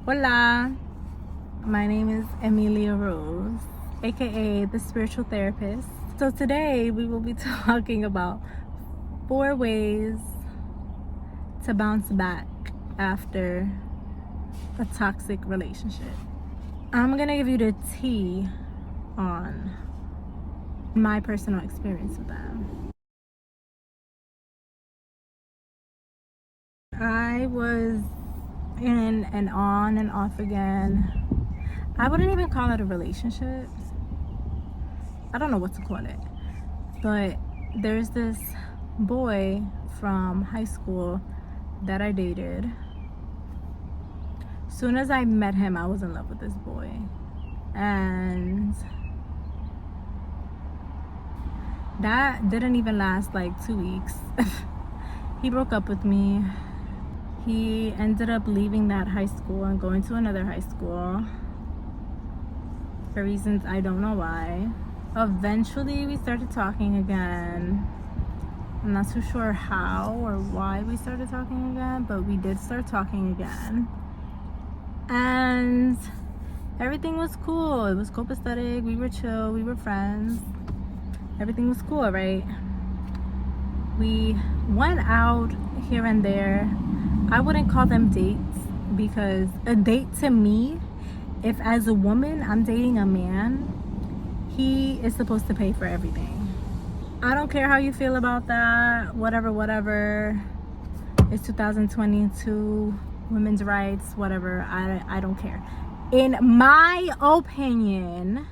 Hola, my name is Emilia Rose, aka the spiritual therapist. So today we will be talking about 4 ways to bounce back after a toxic relationship. I'm gonna give you the tea on my personal experience with them. I was in and on and off again. I wouldn't even call it a relationship. I don't know what to call it. But there's this boy from high school that I dated. Soon as I met him, I was in love with this boy. And that didn't even last like 2 weeks. He broke up with me. He ended up leaving that high school and going to another high school for reasons I don't know why. Eventually we started talking again. I'm not too sure how or why we started talking again, but we did start talking again. And everything was cool. It was copacetic. We were chill. We were friends. Everything was cool, right? We went out here and there. I wouldn't call them dates, because a date to me, if as a woman I'm dating a man, he is supposed to pay for everything. I don't care how you feel about that. Whatever. It's 2022, women's rights, whatever. I don't care. In my opinion,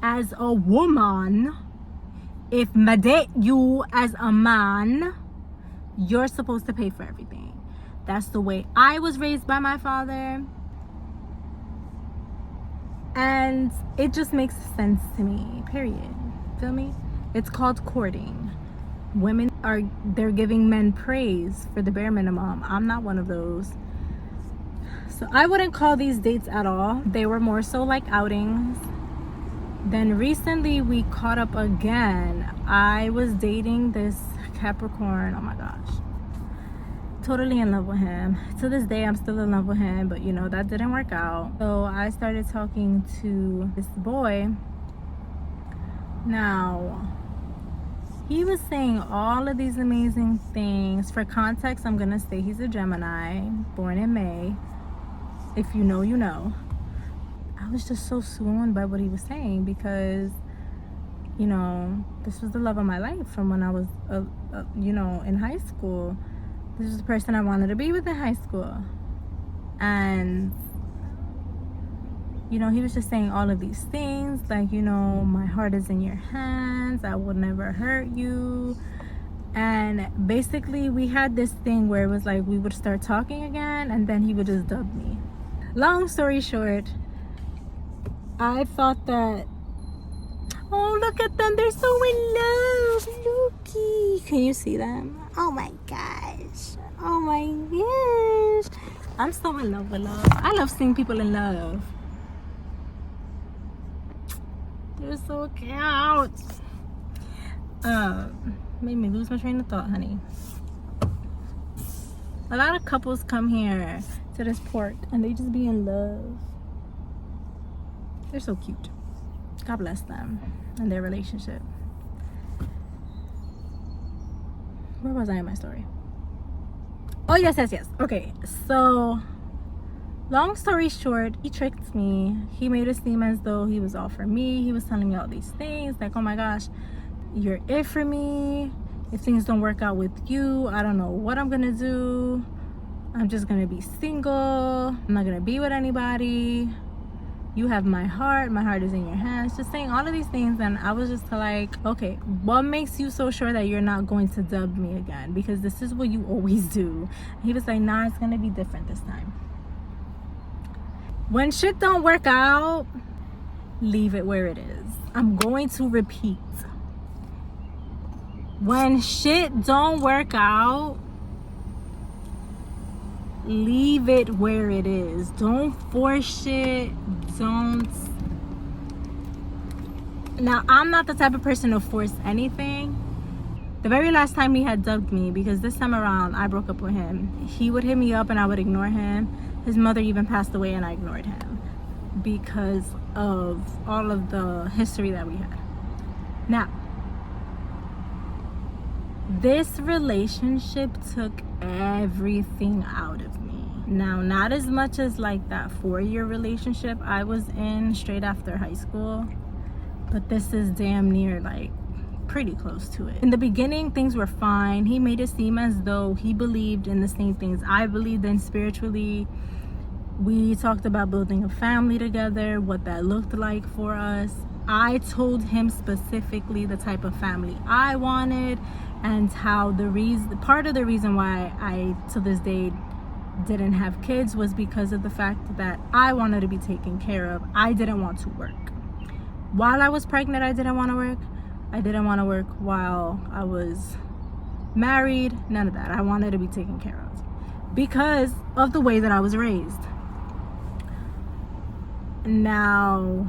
as a woman, if I date you as a man, you're supposed to pay for everything. That's the way I was raised by my father. And it just makes sense to me, period. Feel me? It's called courting. Women they're giving men praise for the bare minimum. I'm not one of those. So I wouldn't call these dates at all. They were more so like outings. Then recently we caught up again. I was dating this Capricorn. Oh my gosh. Totally in love with him. To this day I'm still in love with him, but that didn't work out. So I started talking to this boy. Now he was saying all of these amazing things. For context, I'm gonna say he's a Gemini, born in May. If you know, you know. I was just so swooned by what he was saying, because this was the love of my life from when I was in high school. This is the person I wanted to be with in high school. And he was just saying all of these things, like, my heart is in your hands, I would never hurt you. And basically we had this thing where it was like we would start talking again and then he would just dub me. Long story short, I thought that, oh, look at them, they're so in love. Looky, can you see them? Oh my gosh, oh my gosh, I'm so in love with love. I love seeing people in love. They're so cute. Made me lose my train of thought, honey. A lot of couples come here to this port and they just be in love. They're so cute. God bless them and their relationship. Where was I in my story? Oh, yes. Okay, so long story short, he tricked me. He made it seem as though he was all for me. He was telling me all these things like, oh my gosh, you're it for me. If things don't work out with you, I don't know what I'm gonna do. I'm just gonna be single. I'm not gonna be with anybody. You have my heart is in your hands. Just saying all of these things. And I was just like, okay, what makes you so sure that you're not going to dub me again? Because this is what you always do. He was like, nah, it's gonna be different this time. When shit don't work out, leave it where it is. I'm going to repeat. When shit don't work out, leave it where it is. Don't force shit. Don't. Now, I'm not the type of person to force anything. The very last time he had dubbed me, because this time around I broke up with him, he would hit me up and I would ignore him. His mother even passed away and I ignored him because of all of the history that we had. Now, this relationship took everything out of me. Now, not as much as like that 4-year relationship I was in straight after high school, but this is damn near like pretty close to it. In the beginning, things were fine. He made it seem as though he believed in the same things I believed in spiritually. We talked about building a family together, what that looked like for us. I told him specifically the type of family I wanted and how part of the reason why I to this day didn't have kids was because of the fact that I wanted to be taken care of. I didn't want to work. While I was pregnant, I didn't want to work. I didn't want to work while I was married. None of that. I wanted to be taken care of because of the way that I was raised. Now,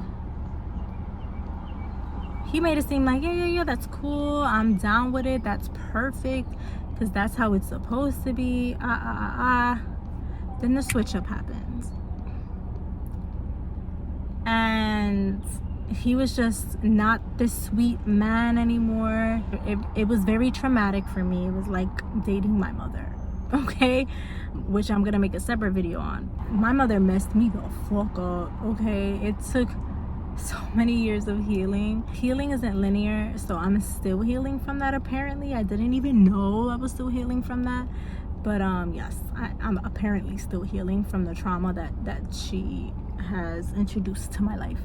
he made it seem like, yeah, that's cool. I'm down with it. That's perfect because that's how it's supposed to be. Then the switch up happens. And he was just not this sweet man anymore. It was very traumatic for me. It was like dating my mother, okay? Which I'm gonna make a separate video on. My mother messed me the fuck up, okay? It took so many years of healing. Healing isn't linear, so I'm still healing from that apparently. I didn't even know I was still healing from that. But yes, I'm apparently still healing from the trauma that she has introduced to my life.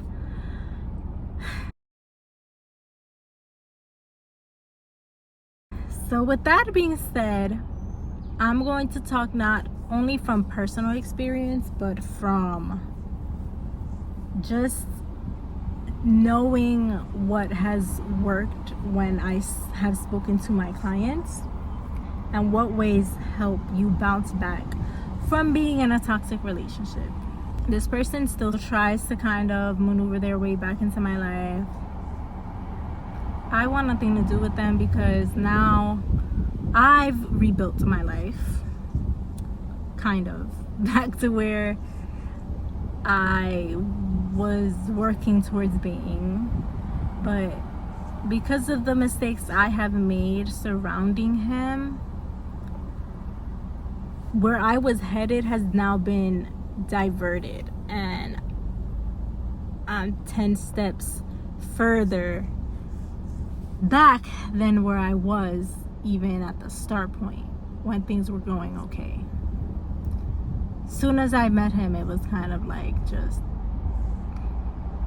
So with that being said, I'm going to talk not only from personal experience, but from just knowing what has worked when I have spoken to my clients and what ways help you bounce back from being in a toxic relationship. This person still tries to kind of maneuver their way back into my life. I want nothing to do with them because now I've rebuilt my life, kind of, back to where I was working towards being. But because of the mistakes I have made surrounding him, where I was headed has now been diverted, and I'm 10 steps further back than where I was even at the start point when things were going okay. Soon as I met him, it was kind of like just,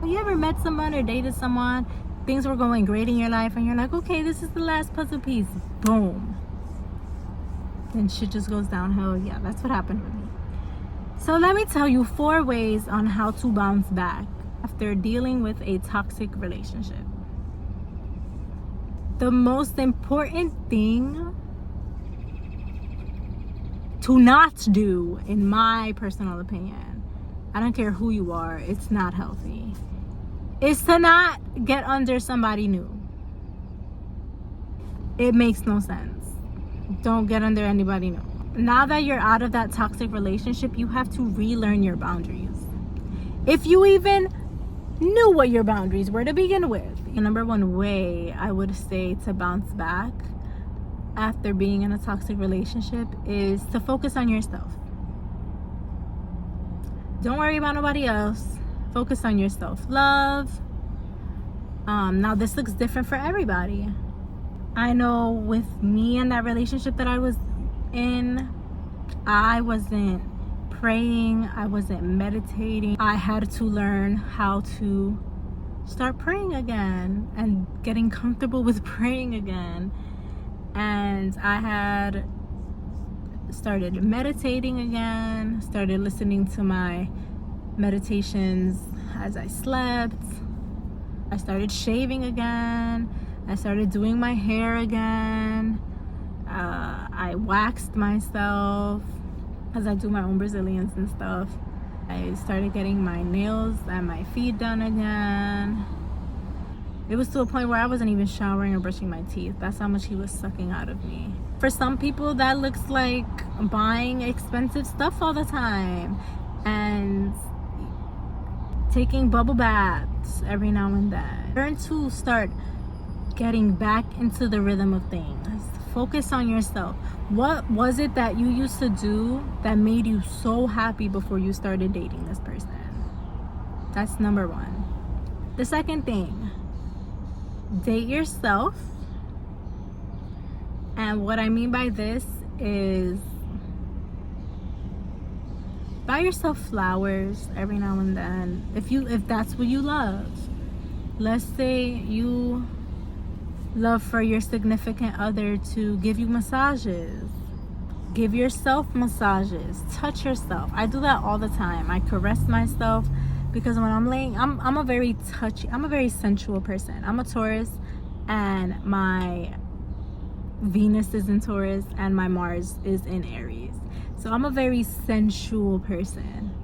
you ever met someone or dated someone, things were going great in your life and you're like, okay, this is the last puzzle piece, boom, then shit just goes downhill. Yeah, that's what happened with me. So let me tell you 4 ways on how to bounce back after dealing with a toxic relationship. The most important thing to not do, in my personal opinion, I don't care who you are, it's not healthy, is to not get under somebody new. It makes no sense. Don't get under anybody new. Now that you're out of that toxic relationship, you have to relearn your boundaries. If you even knew what your boundaries were to begin with. The number one way I would say to bounce back after being in a toxic relationship is to focus on yourself. Don't worry about nobody else. Focus on your self-love. Now this looks different for everybody. I know with me and that relationship that I was in, I wasn't praying, I wasn't meditating. I had to learn how to start praying again and getting comfortable with praying again. And I had started meditating again, started listening to my meditations as I slept. I started shaving again. I started doing my hair again. I waxed myself because I do my own Brazilians and stuff. I started getting my nails and my feet done again. It was to a point where I wasn't even showering or brushing my teeth. That's how much he was sucking out of me. for some people that looks like buying expensive stuff all the time and taking bubble baths every now and then. Learn to start getting back into the rhythm of things. Focus on yourself. What was it that you used to do that made you so happy before you started dating this person? That's number one. The second thing, date yourself. And what I mean by this is buy yourself flowers every now and then if that's what you love. Let's say you love for your significant other to give you massages. Give yourself massages. Touch yourself. I do that all the time. I caress myself because when I'm laying, I'm a very sensual person. I'm a Taurus and my Venus is in Taurus and my Mars is in Aries. So I'm a very sensual person.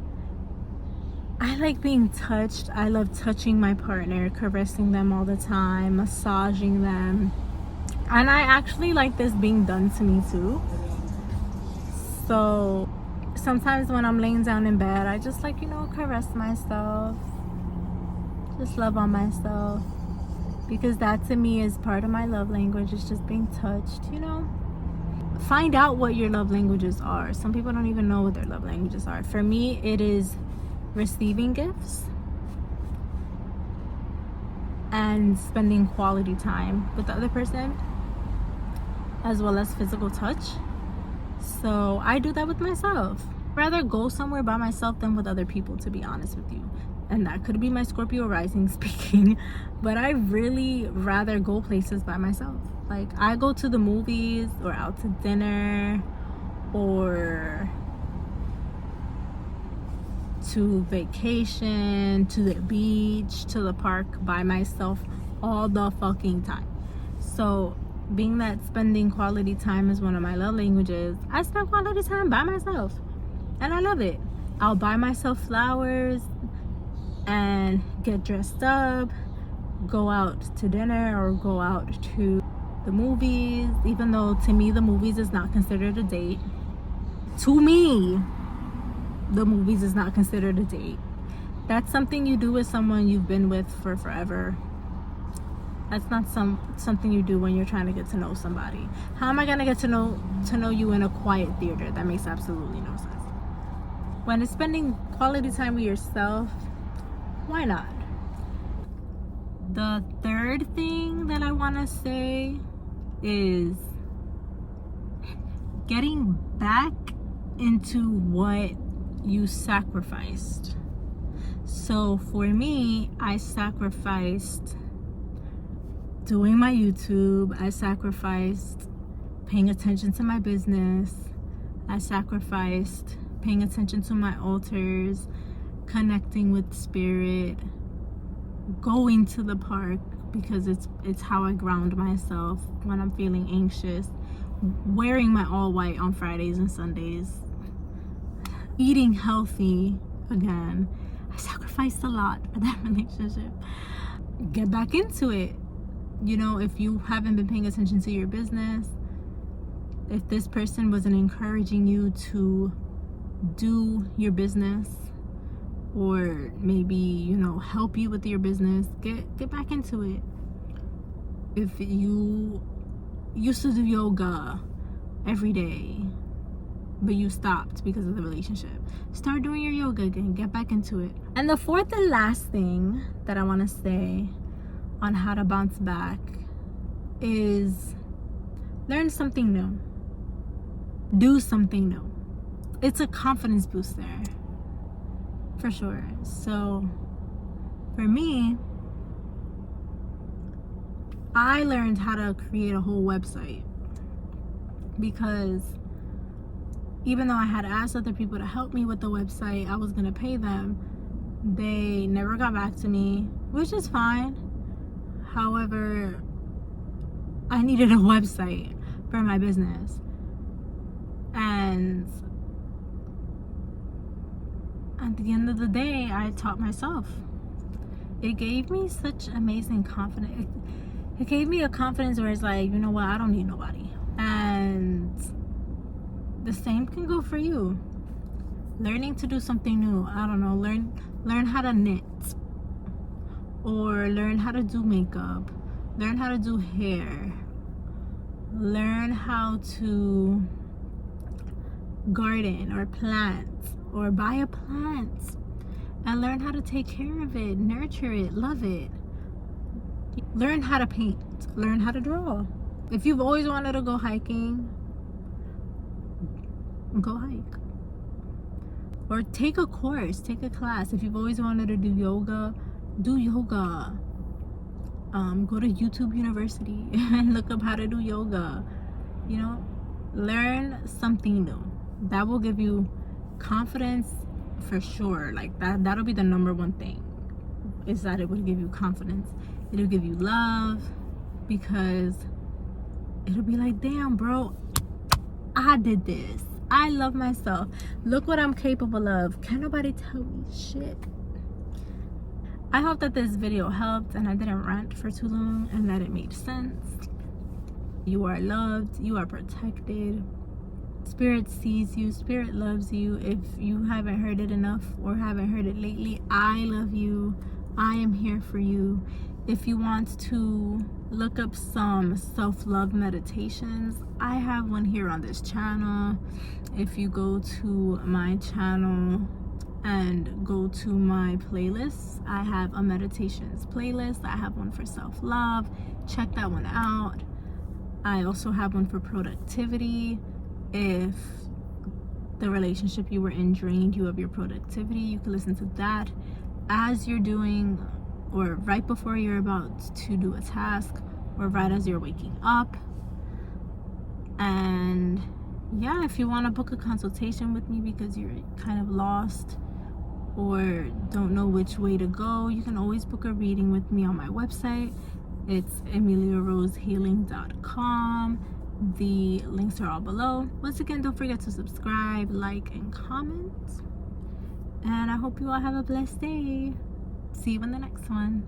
I like being touched. I love touching my partner, caressing them all the time, massaging them. And I actually like this being done to me too. So sometimes when I'm laying down in bed, I just like, caress myself. Just love on myself. Because that to me is part of my love language. It's just being touched, Find out what your love languages are. Some people don't even know what their love languages are. For me, it is receiving gifts and spending quality time with the other person, as well as physical touch. So I do that with myself. I'd rather go somewhere by myself than with other people, to be honest with you. And that could be my Scorpio rising speaking, but I really rather go places by myself. Like I go to the movies or out to dinner or to vacation, to the beach, to the park by myself all the fucking time. So being that spending quality time is one of my love languages, I spend quality time by myself and I love it. I'll buy myself flowers and get dressed up, go out to dinner or go out to the movies, even though to me the movies is not considered a date. To me, the movies is not considered a date. That's something you do with someone you've been with for forever. That's not something you do when you're trying to get to know somebody. How am I gonna get to know you in a quiet theater? That makes absolutely no sense. When it's spending quality time with yourself, why not? The third thing that I want to say is getting back into what you sacrificed. So for me, I sacrificed doing my YouTube. I sacrificed paying attention to my business. I sacrificed paying attention to my altars, connecting with spirit, going to the park because it's how I ground myself when I'm feeling anxious, wearing my all white on Fridays and Sundays, eating healthy again. I sacrificed a lot for that relationship. Get back into it. If you haven't been paying attention to your business, if this person wasn't encouraging you to do your business, or maybe help you with your business, get back into it. If you used to do yoga every day but you stopped because of the relationship, start doing your yoga again. Get back into it. And the fourth and last thing that I want to say on how to bounce back is learn something new. Do something new. It's a confidence booster. For sure. So for me, I learned how to create a whole website because even though I had asked other people to help me with the website, I was gonna pay them. They never got back to me, which is fine. However, I needed a website for my business. And at the end of the day, I taught myself. It gave me such amazing confidence. It gave me a confidence where it's like, you know what, I don't need nobody. And the same can go for you. Learning to do something new. I don't know, learn how to knit, or learn how to do makeup, learn how to do hair, learn how to garden or plant, or buy a plant and learn how to take care of it, nurture it, love it. Learn how to paint, learn how to draw. If you've always wanted to go hiking, go hike. Or take a course, take a class. If you've always wanted to do yoga, do yoga. Go to YouTube University and look up how to do yoga. You know, learn something new. That will give you confidence for sure. Like that'll be the number one thing, is that it will give you confidence. It'll give you love, because it'll be like, damn, bro, I did this. I love myself. Look what I'm capable of. Can't nobody tell me shit. I hope that this video helped and I didn't rant for too long and that it made sense. You are loved. You are protected. Spirit sees you. Spirit loves you. If you haven't heard it enough or haven't heard it lately, I love you. I am here for you. If you want to look up some self-love meditations, I have one here on this channel. If you go to my channel and go to my playlists, I have a meditations playlist. I have one for self-love. Check that one out. I also have one for productivity. If the relationship you were in drained you of your productivity, you can listen to that as you're doing, or right before you're about to do a task, or right as you're waking up. And yeah, if you want to book a consultation with me because you're kind of lost or don't know which way to go, you can always book a reading with me on my website. It's emiliarosehealing.com. The links are all below. Once again, don't forget to subscribe, like, and comment. And I hope you all have a blessed day. See you in the next one.